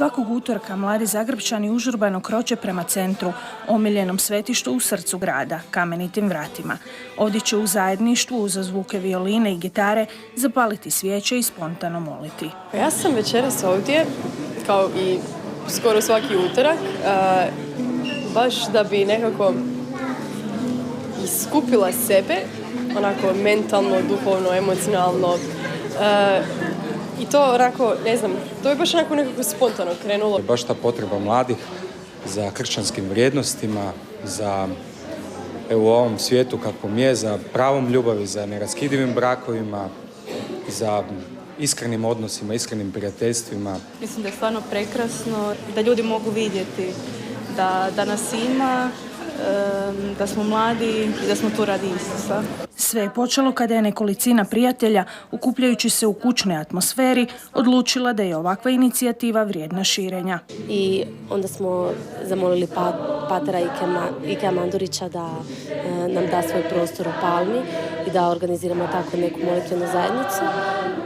Svakog utorka mladi Zagrepčani užurbano kroče prema centru, omiljenom svetištu u srcu grada, Kamenitim vratima. Ovdje će u zajedništvu uz zvuke violine i gitare zapaliti svijeće i spontano moliti. Ja sam večeras ovdje, kao i skoro svaki utorak, baš da bi nekako iskupila sebe, onako mentalno, duhovno, emocionalno. I to onako, ne znam, to je baš onako nekako spontano krenulo. Baš ta potreba mladih za kršćanskim vrijednostima, za u ovom svijetu kakvom je, za pravom ljubavi, za neraskidivim brakovima, za iskrenim odnosima, iskrenim prijateljstvima. Mislim da je stvarno prekrasno da ljudi mogu vidjeti da nas ima, da smo mladi i da smo tu radi Isusa. Sve je počelo kada je nekolicina prijatelja, okupljajući se u kućnoj atmosferi, odlučila da je ovakva inicijativa vrijedna širenja. I onda smo zamolili patera Ikea Mandurića da nam da svoj prostor u Palmi i da organiziramo tako neku molitvenu zajednicu.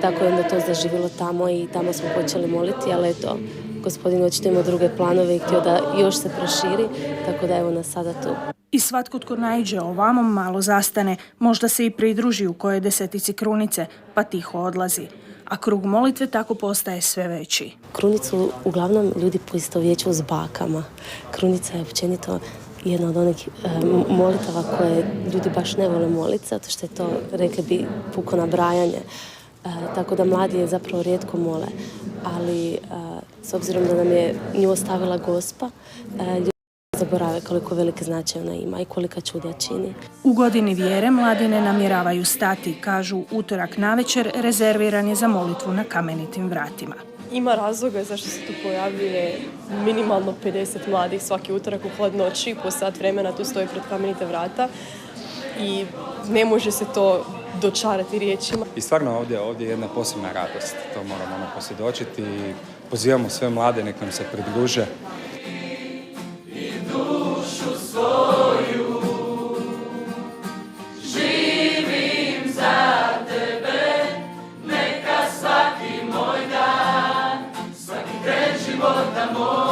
Tako je onda to zaživjelo tamo i tamo smo počeli moliti, ali eto, Gospodin očito ima druge planove i htio da još se proširi, tako da evo nas sada tu. I svatko tko naiđe ovamo malo zastane, možda se i pridruži u kojoj desetici krunice, pa tiho odlazi. A krug molitve tako postaje sve veći. Krunicu uglavnom ljudi poistovjećuju s bakama. Krunica je općenito jedna od onih molitava koje ljudi baš ne vole moliti, zato što je to, rekli bi, puko nabrajanje. Tako da mladi je zapravo rijetko mole, ali s obzirom da nam je nju ostavila Gospa, ljudi zaborave koliko velike značaje ona ima i kolika čuda čini. U godini vjere mladi ne namjeravaju stati, kažu utorak navečer rezerviran je za molitvu na Kamenitim vratima. Ima razloga zašto se tu pojavljuje minimalno 50 mladih svaki utorak u hladnoći, po sat vremena tu stoji pred Kamenite vrata i ne može se to dočarati riječima. I stvarno ovdje je jedna posebna radost, to moramo posvjedočiti i pozivamo sve mlade nek nam se pridruže. I dušu svoju živim za tebe, neka svaki moj dan, svaki tren života moj